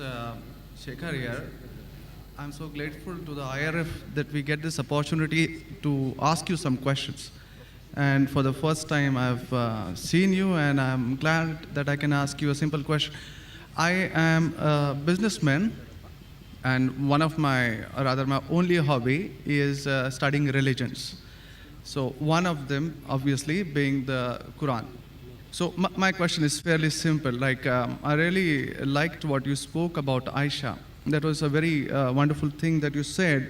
is Shekhar here. I'm so grateful to the IRF that we get this opportunity to ask you some questions. And for the first time, I've seen you, and I'm glad that I can ask you a simple question. I am a businessman, and one of my, or rather my only hobby is studying religions. So one of them, obviously, being the Quran. So my question is fairly simple. Like, I really liked what you spoke about Aisha. That was a very wonderful thing that you said.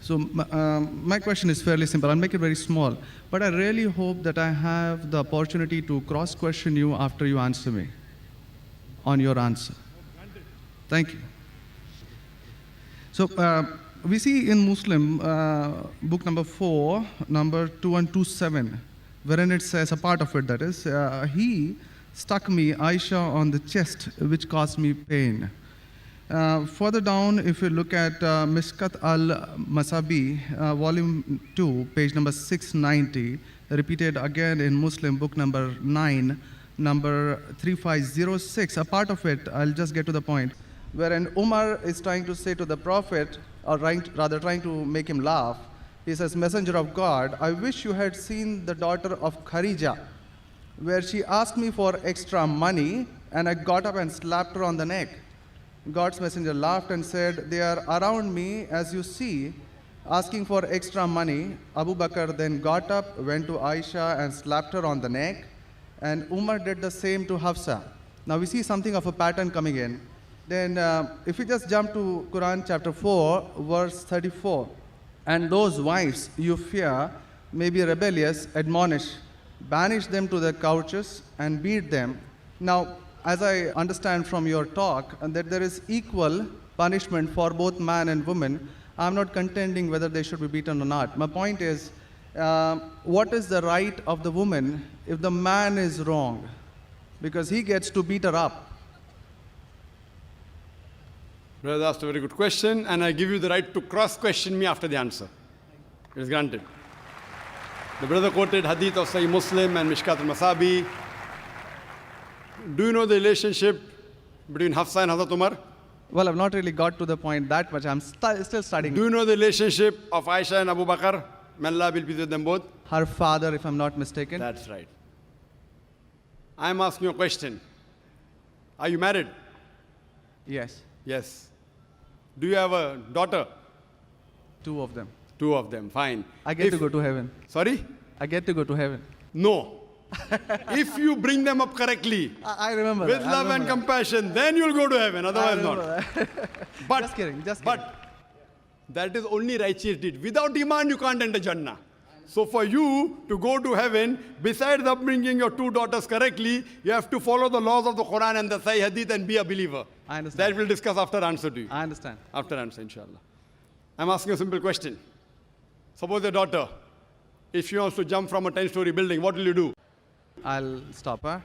So my question is fairly simple. I'll make it very small. But I really hope that I have the opportunity to cross-question you after you answer me on your answer. Thank you. So we see in Muslim, book number 4, number 2127, wherein it says, a part of it that is, he stuck me, Aisha, on the chest, which caused me pain. Further down, if you look at Mishkat al-Masabi, volume 2, page number 690, repeated again in Muslim, book number 9, number 3506, a part of it, I'll just get to the point, wherein Umar is trying to say to the Prophet, or rather trying to make him laugh. He says, Messenger of God, I wish you had seen the daughter of Khadija, where she asked me for extra money, and I got up and slapped her on the neck. God's messenger laughed and said, they are around me, as you see, asking for extra money. Abu Bakr then got up, went to Aisha and slapped her on the neck, and Umar did the same to Hafsa. Now we see something of a pattern coming in. Then if we just jump to Quran chapter 4, verse 34, and those wives you fear may be rebellious, admonish, banish them to their couches and beat them. Now, as I understand from your talk, that there is equal punishment for both man and woman. I'm not contending whether they should be beaten or not. My point is, what is the right of the woman if the man is wrong? Because he gets to beat her up. Brother asked a very good question, and I give you the right to cross-question me after the answer. It is granted. The brother quoted hadith of Sahih Muslim and Mishkat al-Masabi. Do you know the relationship between Hafsa and Hazrat Umar? Well, I've not really got to the point that much. I'm still studying. Do you know the relationship of Aisha and Abu Bakr? May Allah be pleased with them both. Her father, if I'm not mistaken. That's right. I'm asking you a question. Are you married? Yes. Yes. Do you have a daughter? 2 of them. 2 of them, fine. I get to go to heaven. Sorry? I get to go to heaven. No. If you bring them up correctly, I remember with love and compassion, then you'll go to heaven, otherwise not. But, just kidding. But that is only righteous deed. Without iman, you can't enter Jannah. So for you to go to heaven, besides upbringing your 2 daughters correctly, you have to follow the laws of the Quran and the Sahih Hadith and be a believer. I understand. That we'll discuss after answer to you. I understand. After answer, inshallah. I'm asking a simple question. Suppose your daughter, if she wants to jump from a 10-story building, what will you do? I'll stop her.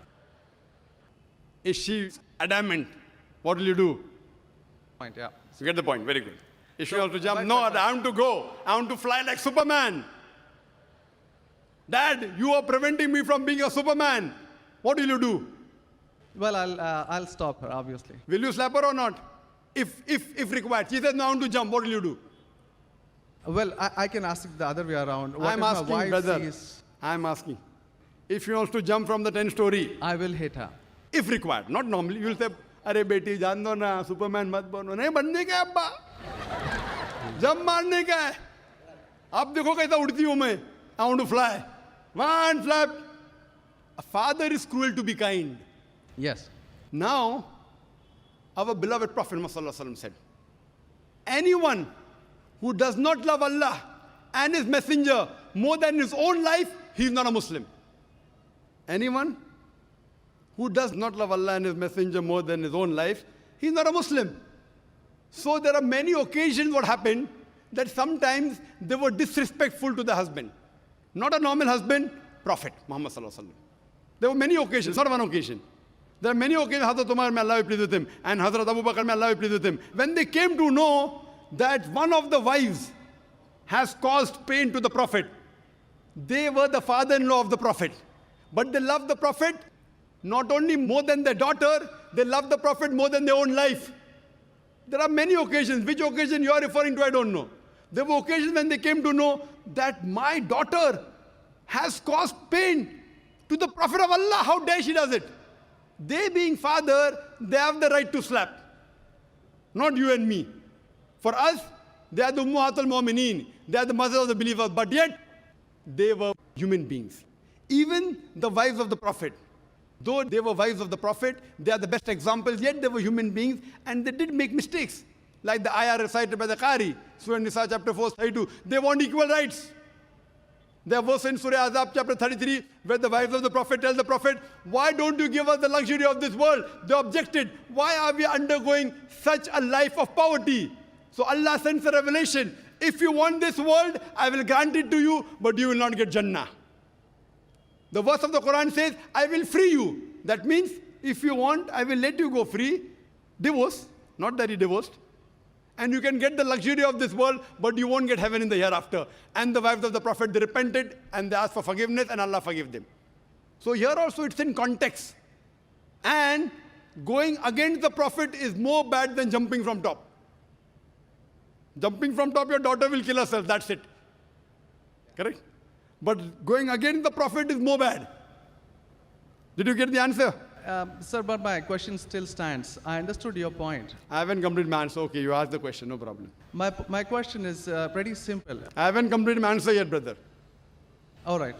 Is she adamant? What will you do? Point, yeah. You get the point, very good. If she wants to jump, no, I want to go. I want to fly like Superman. Dad, you are preventing me from being a Superman. What will you do? Well, I'll stop her, obviously. Will you slap her or not? If required. She says, no, I want to jump. What will you do? Well, I can ask it the other way around. What I'm if asking, my wife brother. sees... I'm asking. If she wants to jump from the 10-story. I will hit her. If required. Not normally. You will say, Arey beti, jaan do na, Superman mat bano. Nahi banne ka hai abba. Jump marne ka hai. Ab dekho kaisa udti hu main. I want to fly. One flap. A father is cruel to be kind. Yes. Now, our beloved Prophet Muhammad said, anyone who does not love Allah and His Messenger more than his own life, he is not a Muslim. Anyone who does not love Allah and His Messenger more than his own life, he is not a Muslim. So there are many occasions what happened that sometimes they were disrespectful to the husband. Not a normal husband, Prophet Muhammad sallallahu alaihi wasallam. There were many occasions, not one occasion. There are many occasions, Hazrat Umar, may Allah be pleased with him, and Hazrat Abu Bakr, may Allah be pleased with him. When they came to know that one of the wives has caused pain to the Prophet, they were the father-in-law of the Prophet. But they loved the Prophet not only more than their daughter, they loved the Prophet more than their own life. There are many occasions. Which occasion you are referring to, I don't know. There were occasions when they came to know that my daughter has caused pain to the Prophet of Allah. How dare she does it? They being father, they have the right to slap. Not you and me. For us, they are the Ummahatul Mu'mineen. They are the mothers of the believers. But yet, they were human beings. Even the wives of the Prophet. Though they were wives of the Prophet, they are the best examples, yet they were human beings and they did make mistakes. Like the ayah recited by the Qari, Surah Nisa chapter 4, 32. They want equal rights. There was in Surah Azab chapter 33, where the wives of the Prophet tell the Prophet, why don't you give us the luxury of this world? They objected. Why are we undergoing such a life of poverty? So Allah sends a revelation. If you want this world, I will grant it to you, but you will not get Jannah. The verse of the Quran says, I will free you. That means, if you want, I will let you go free. Divorce, not that he divorced. And you can get the luxury of this world, but you won't get heaven in the hereafter. And the wives of the Prophet, they repented and they asked for forgiveness and Allah forgave them. So here also it's in context. And going against the Prophet is more bad than jumping from top. Jumping from top, your daughter will kill herself, that's it. Correct? But going against the Prophet is more bad. Did you get the answer? Sir, but my question still stands. I understood your point. I haven't completed my answer. Okay, you asked the question, no problem. My question is pretty simple. I haven't completed my answer yet, brother. All right.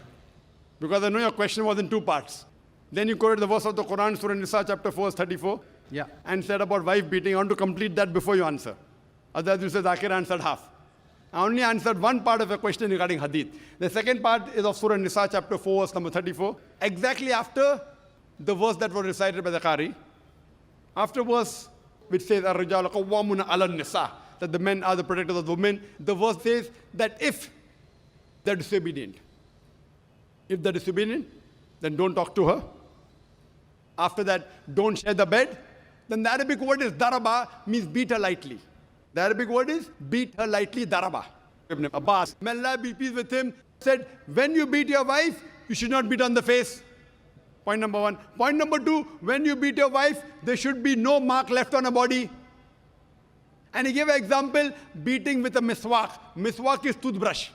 Because I know your question was in two parts. Then you quoted the verse of the Quran, Surah Nisa, chapter 4, 34. Yeah. And said about wife beating. I want to complete that before you answer. Otherwise, you said Zakir answered half. I only answered one part of your question regarding hadith. The second part is of Surah Nisa, chapter 4, verse number 34. Exactly after the verse that was recited by the Qari. After verse which says, Ar-Rijalu Qawwamuna 'ala an-Nisa, that the men are the protectors of the women. The verse says that if they're disobedient, then don't talk to her. After that, don't share the bed. Then the Arabic word is daraba, means beat her lightly. The Arabic word is beat her lightly, daraba. Ibn Abbas, may Allah be pleased with him, said, when you beat your wife, you should not beat on the face. Point number one. Point number two, when you beat your wife, there should be no mark left on her body. And he gave an example, beating with a miswak. Miswak is toothbrush.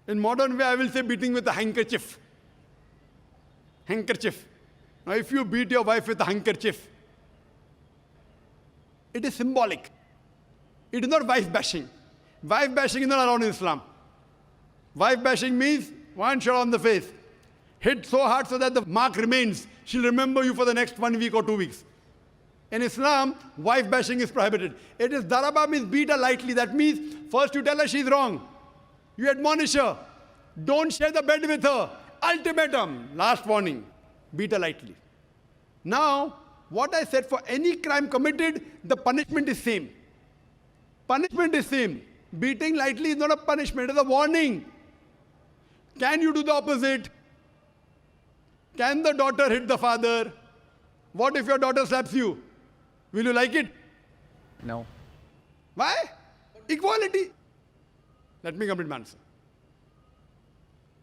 In modern way, I will say beating with a handkerchief. Handkerchief. Now, if you beat your wife with a handkerchief, it is symbolic. It is not wife bashing. Wife bashing is not allowed in Islam. Wife bashing means one shot on the face. Hit so hard so that the mark remains. She'll remember you for the next 1 week or 2 weeks. In Islam, wife bashing is prohibited. It is daraba, means beat her lightly. That means first you tell her she's wrong. You admonish her. Don't share the bed with her. Ultimatum. Last warning. Beat her lightly. Now, what I said, for any crime committed, the punishment is same. Punishment is same. Beating lightly is not a punishment, it is a warning. Can you do the opposite? Can the daughter hit the father? What if your daughter slaps you? Will you like it? No. Why? Equality. Let me complete my answer.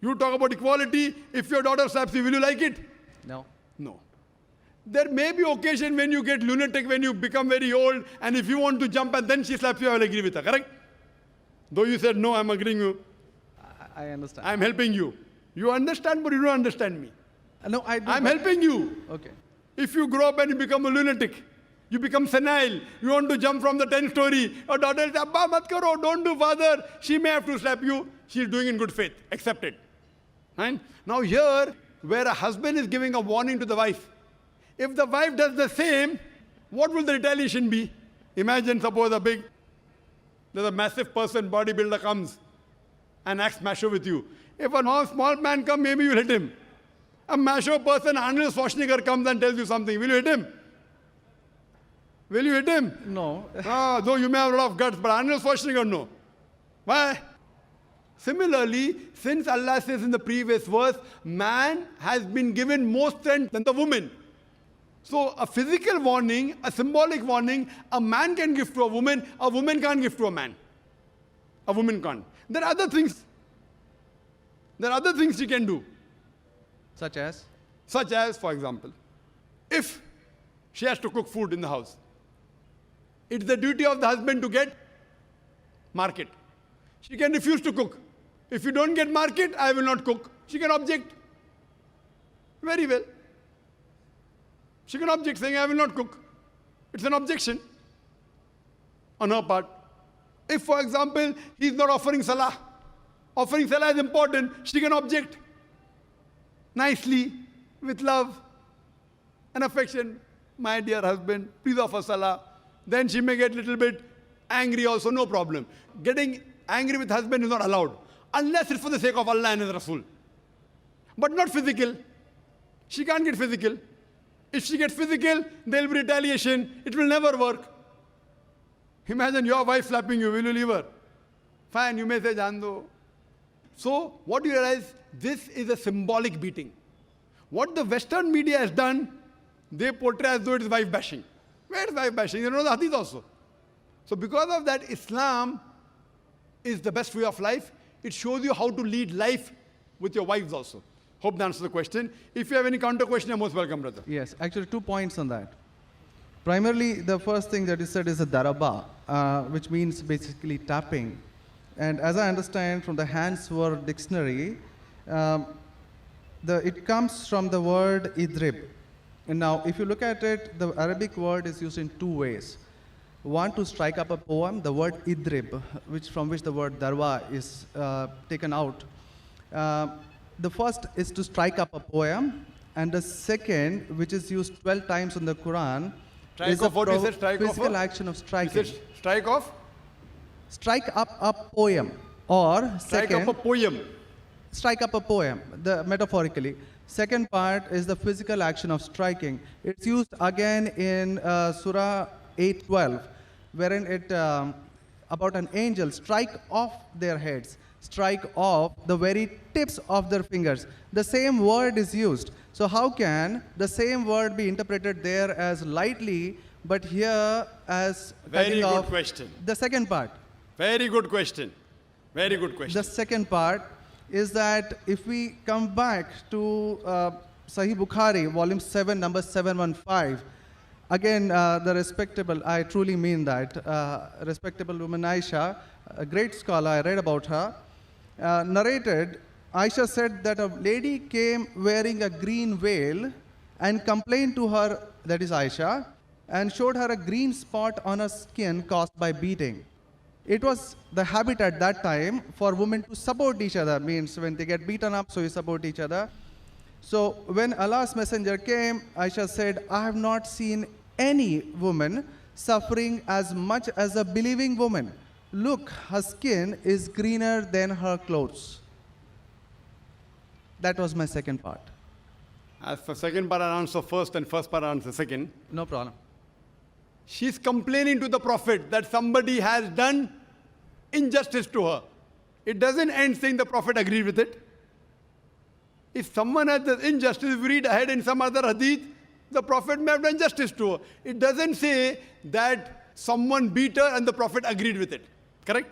You talk about equality. If your daughter slaps you, will you like it? No. No. There may be occasion when you get lunatic, when you become very old, and if you want to jump and then she slaps you, I will agree with her, correct? Though you said, no, I'm agreeing with you. I understand. I'm helping you. You understand, but you don't understand me. No, I do. I'm helping you. Okay. If you grow up and you become a lunatic, you become senile, you want to jump from the 10th story, your daughter says, Abba, mat karo, don't do, father. She may have to slap you. She's doing in good faith. Accept it. Right? Now here, where a husband is giving a warning to the wife, if the wife does the same, what will the retaliation be? Imagine, suppose there's a massive person, bodybuilder comes and acts macho with you. If a small man comes, maybe you'll hit him. A macho person, Arnold Schwarzenegger, comes and tells you something. Will you hit him? Will you hit him? No. Though you may have a lot of guts, but Arnold Schwarzenegger, no. Why? Similarly, since Allah says in the previous verse, man has been given more strength than the woman. So a physical warning, a symbolic warning, a man can give to a woman can't give to a man. A woman can't. There are other things. There are other things she can do. Such as? Such as, for example, if she has to cook food in the house, It's the duty of the husband to get market. She can refuse to cook. If you don't get market, I will not cook. She can object. Very well. She can object saying, I will not cook. It's an objection on her part. If, for example, he's not offering salah is important, she can object nicely, with love and affection. My dear husband, please offer salah. Then she may get a little bit angry also, no problem. Getting angry with husband is not allowed, unless it's for the sake of Allah and His Rasul. But not physical. She can't get physical. If she gets physical, there will be retaliation. It will never work. Imagine your wife slapping you. Will you leave her? Fine, you may say, Jaan do. So, what do you realize? This is a symbolic beating. What the Western media has done, they portray as though it is wife bashing. Where is wife bashing? You know the hadith also. So, because of that, Islam is the best way of life. It shows you how to lead life with your wives also. Hope that answers the question. If you have any counter question, you're most welcome, brother. Yes, actually 2 points on that. Primarily, the first thing that is said is a daraba, which means basically tapping. And as I understand from the Hands Word Dictionary, it comes from the word idrib. And now, if you look at it, the Arabic word is used in 2 ways. One, to strike up a poem, the word idrib, from which the word darwa is taken out. The first is to strike up a poem, and the second, which is used 12 times in the Quran, is a physical action of striking. Strike off? Strike up a poem, or Strike second, up a poem. Strike up a poem, metaphorically. Second part is the physical action of striking. It's used again in Surah 8:12, wherein it about an angel strike off their heads, strike off the very tips of their fingers. The same word is used. So how can the same word be interpreted there as lightly, but here as Very good question. The second part. Very good question. Very good question. The second part is that if we come back to Sahih Bukhari, volume 7, number 715, again, the respectable, I truly mean that, respectable woman Aisha, a great scholar, I read about her, narrated, Aisha said that a lady came wearing a green veil and complained to her, that is Aisha, and showed her a green spot on her skin caused by beating. It was the habit at that time for women to support each other, means when they get beaten up, so you support each other. So when Allah's messenger came, Aisha said, I have not seen any woman suffering as much as a believing woman. Look, her skin is greener than her clothes. That was my second part. As for second part, I'll answer first, and first part, I'll answer second. No problem. She's complaining to the Prophet that somebody has done injustice to her. It doesn't end saying the Prophet agreed with it. If someone has done injustice, if we read ahead in some other hadith, the Prophet may have done justice to her. It doesn't say that someone beat her and the Prophet agreed with it. Correct?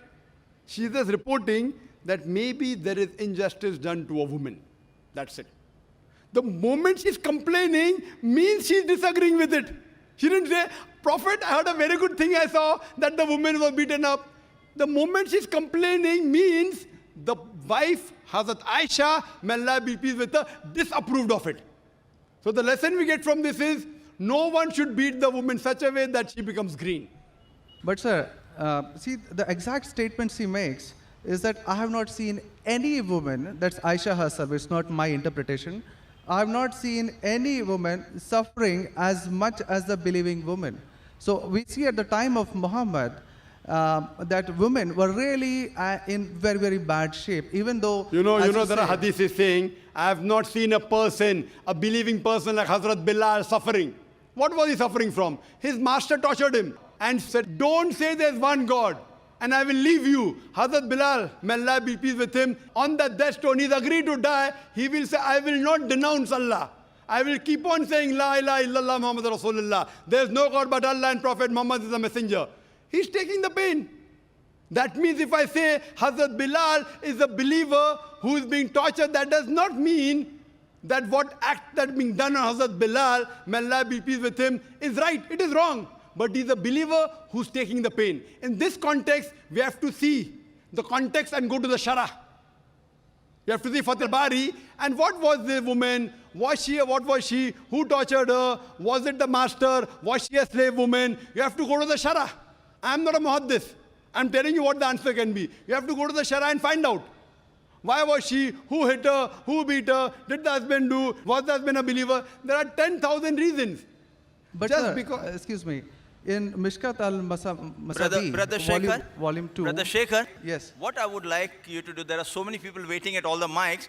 She's just reporting that maybe there is injustice done to a woman. That's it. The moment she's complaining means she's disagreeing with it. She didn't say, Prophet, I heard a very good thing I saw, that the woman was beaten up. The moment she's complaining means the wife, Hazrat Aisha, may Allah be pleased with her, disapproved of it. So the lesson we get from this is, no one should beat the woman such a way that she becomes green. But sir, see, the exact statement she makes is that I have not seen any woman, that's Aisha herself, it's not my interpretation, I have not seen any woman suffering as much as the believing woman. So we see at the time of Muhammad that women were really in very, very bad shape, even though... You know there are hadith is saying, I have not seen a person, a believing person like Hazrat Bilal suffering. What was he suffering from? His master tortured him and said, don't say there's one God and I will leave you. Hazrat Bilal, may Allah be pleased with him, on the death stone, he's agreed to die. He will say, I will not denounce Allah. I will keep on saying, La ilaha illallah Muhammad Rasulullah. There's no God but Allah and Prophet Muhammad is a messenger. He's taking the pain. That means if I say Hazrat Bilal is a believer who is being tortured, that does not mean that what act that being done on Hazrat Bilal, may Allah be pleased with him, is right. It is wrong. but he's a believer who's taking the pain. In this context, we have to see the context and go to the Shara. You have to see Fath al-Bari, and what was the woman? Was she? What was she? Who tortured her? Was it the master? Was she a slave woman? You have to go to the Shara. I'm not a muhaddith. I'm telling you what the answer can be. You have to go to the Shara and find out. Why was she? Who hit her? Who beat her? Did the husband do? Was the husband a believer? There are 10,000 reasons. But Just sir, because- excuse me, in Mishkat al-Masabi, Brother Shekhar, volume 2. Brother Shekhar, Yes. what I would like you to do, there are so many people waiting at all the mics.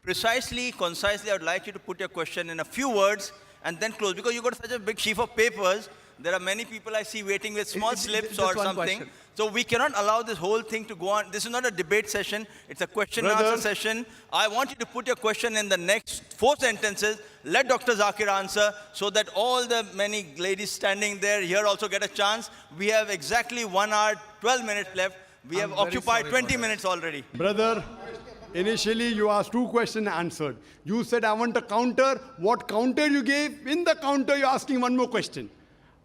Precisely, concisely, I would like you to put your question in a few words and then close. Because you got such a big sheaf of papers, there are many people I see waiting with small slips just or one something. question. So we cannot allow this whole thing to go on. This is not a debate session. It's a question and Brother. answer session. I want you to put your question in the next 4 sentences. Let Dr. Zakir answer so that all the many ladies standing there here also get a chance. We have exactly 1 hour, 12 minutes left. We have very occupied sorry 20 about minutes already. Brother, initially you asked 2 questions answered. You said, I want a counter. What counter you gave? In the counter, you're asking 1 more question.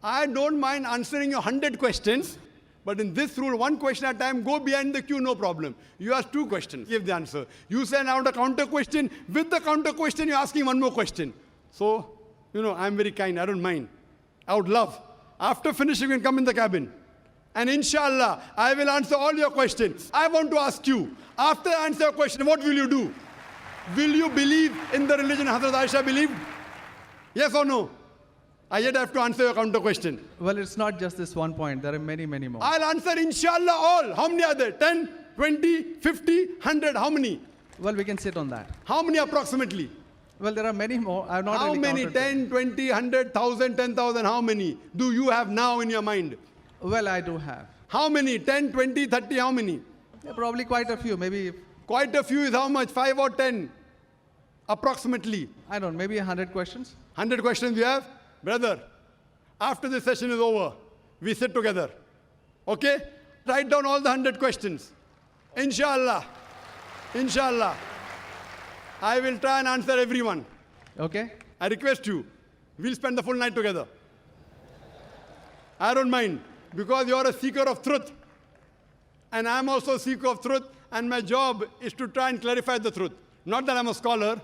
I don't mind answering your 100 questions, but in this rule, 1 question at a time, go behind the queue, no problem. You asked 2 questions, give the answer. You said, I want a counter question. With the counter question, you're asking 1 more question. So, I'm very kind, I don't mind. I would love. After finishing, you can come in the cabin. And inshallah, I will answer all your questions. I want to ask you, after I answer your question, what will you do? Will you believe in the religion Hazrat Aisha believed? Yes or no? I yet have to answer your counter question. Well, it's not just this one point. There are many, many more. I'll answer inshallah all. How many are there? 10, 20, 50, 100? How many? Well, we can sit on that. How many approximately? Well, there are many more. I have not How really many? counted them. 10, 20, 100, 1,000, 10,000? How many do you have now in your mind? Well, I do have. How many? 10, 20, 30? How many? Yeah, probably quite a few. Maybe, Quite a few is how much? 5 or 10? Approximately. I don't know, maybe 100 questions. 100 questions you have? Brother, after this session is over, we sit together. Okay? Write down all the 100 questions. Inshallah. Inshallah. I will try and answer everyone. Okay? I request you, we'll spend the full night together. I don't mind, because you're a seeker of truth. And I'm also a seeker of truth, and my job is to try and clarify the truth. Not that I'm a scholar.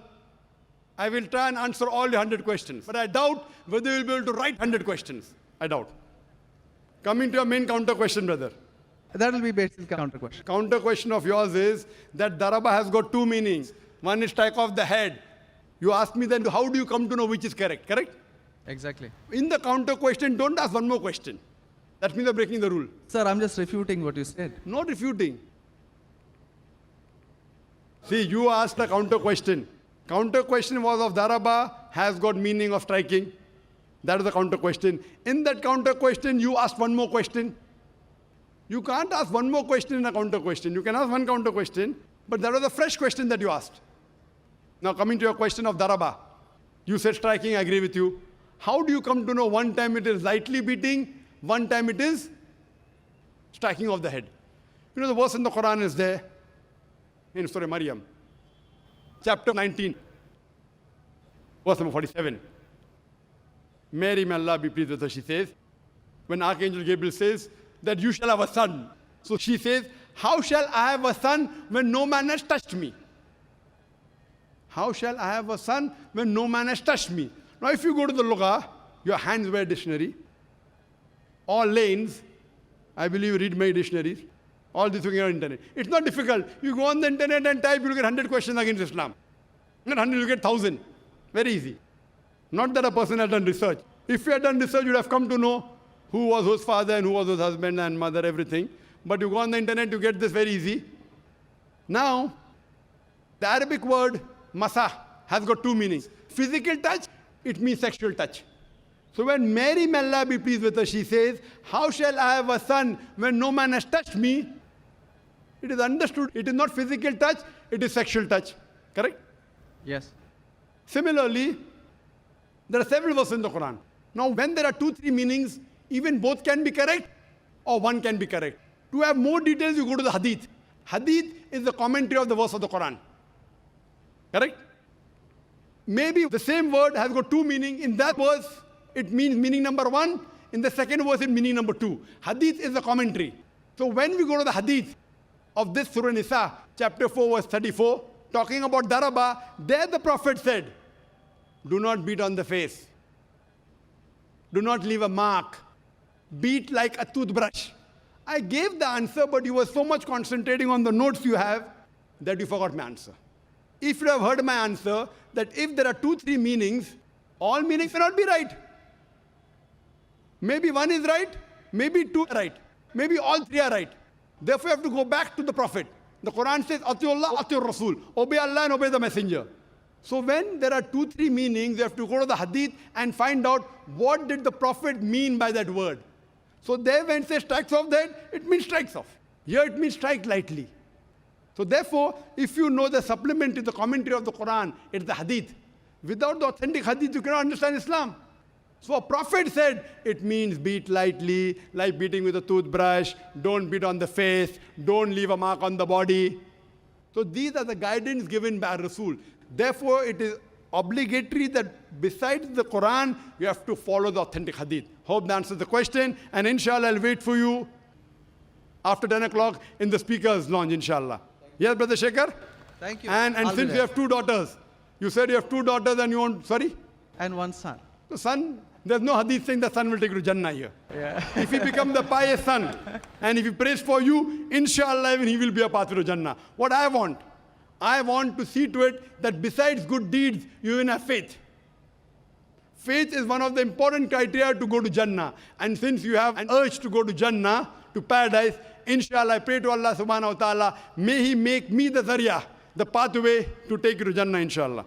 I will try and answer all the 100 questions. But I doubt whether you'll be able to write 100 questions. I doubt. Coming to your main counter question, brother. That will be basically counter question. Counter question of yours is that daraba has got 2 meanings. One is strike off the head. You ask me then, how do you come to know which is correct? Correct? Exactly. In the counter question, don't ask 1 more question. That means you're breaking the rule. Sir, I'm just refuting what you said. Not refuting. See, you asked a counter question. Counter question was of daraba, has got meaning of striking. That is the counter question. In that counter question, you asked 1 more question. You can't ask 1 more question in a counter question. You can ask 1 counter question, but that was a fresh question that you asked. Now coming to your question of daraba. You said striking, I agree with you. How do you come to know one time it is lightly beating, one time it is striking of the head? You know the verse in the Quran is there, in Surah Maryam, chapter 19, verse number 47. Mary, may Allah be pleased with her, she says, when Archangel Gabriel says that you shall have a son. So she says, how shall I have a son when no man has touched me? How shall I have a son when no man has touched me? Now if you go to the Lugha, your hands wear dictionary, all lanes, I believe you read many dictionaries, all this thing on the internet. It's not difficult. You go on the internet and type, you'll get 100 questions against Islam. Not 100, you get 1,000. Very easy. Not that a person has done research. If you had done research, you'd have come to know who was whose father and who was whose husband and mother, everything. But you go on the internet, you get this very easy. Now, the Arabic word masa has got 2 meanings. Physical touch, it means sexual touch. So when Mary, may Allah be pleased with her, she says, how shall I have a son when no man has touched me? It is understood. It is not physical touch, it is sexual touch. Correct? Yes. Similarly, there are several verses in the Quran. Now, when there are 2, 3 meanings, even both can be correct or one can be correct. To have more details, you go to the Hadith. Hadith is the commentary of the verse of the Quran. Correct? Maybe the same word has got 2 meanings. In that verse, it means meaning number 1. in the second verse in meaning number 2. Hadith is a commentary. So when we go to the hadith of this Surah Nisa, chapter 4, verse 34, talking about daraba, there the Prophet said, do not beat on the face. Do not leave a mark. Beat like a toothbrush. I gave the answer, but you were so much concentrating on the notes you have that you forgot my answer. If you have heard my answer, that if there are 2-3 meanings, all meanings may not be right. Maybe one is right, maybe 2 are right, maybe all 3 are right. Therefore, you have to go back to the Prophet. The Quran says, Atiullah, Atiur Rasul. Obey Allah and obey the Messenger. So when there are 2-3 meanings, you have to go to the hadith and find out what did the Prophet mean by that word. So there when it says strikes off that, it means strikes off. Here it means strike lightly. So therefore, if you know the supplement to the commentary of the Quran, it's the hadith. Without the authentic hadith, you cannot understand Islam. So a prophet said, it means beat lightly, like beating with a toothbrush, don't beat on the face, don't leave a mark on the body. So these are the guidance given by Rasul. Therefore, it is obligatory that besides the Quran, you have to follow the authentic hadith. Hope that answers the question. And inshallah, I'll wait for you after 10 o'clock in the speaker's lounge, inshallah. Yes, Brother Shekhar? Thank you. And since you have 2 daughters, you said you have 2 daughters and you want, sorry? And one son. The son, there's no hadith saying the son will take you to Jannah here. Yeah. If he becomes the pious son, and if he prays for you, inshallah, even he will be a pathway to Jannah. What I want to see to it that besides good deeds, you even have faith. Faith is one of the important criteria to go to Jannah. And since you have an urge to go to Jannah, to paradise, inshallah, I pray to Allah subhanahu wa ta'ala, may He make me the zarya, the pathway to take you to Jannah, inshallah.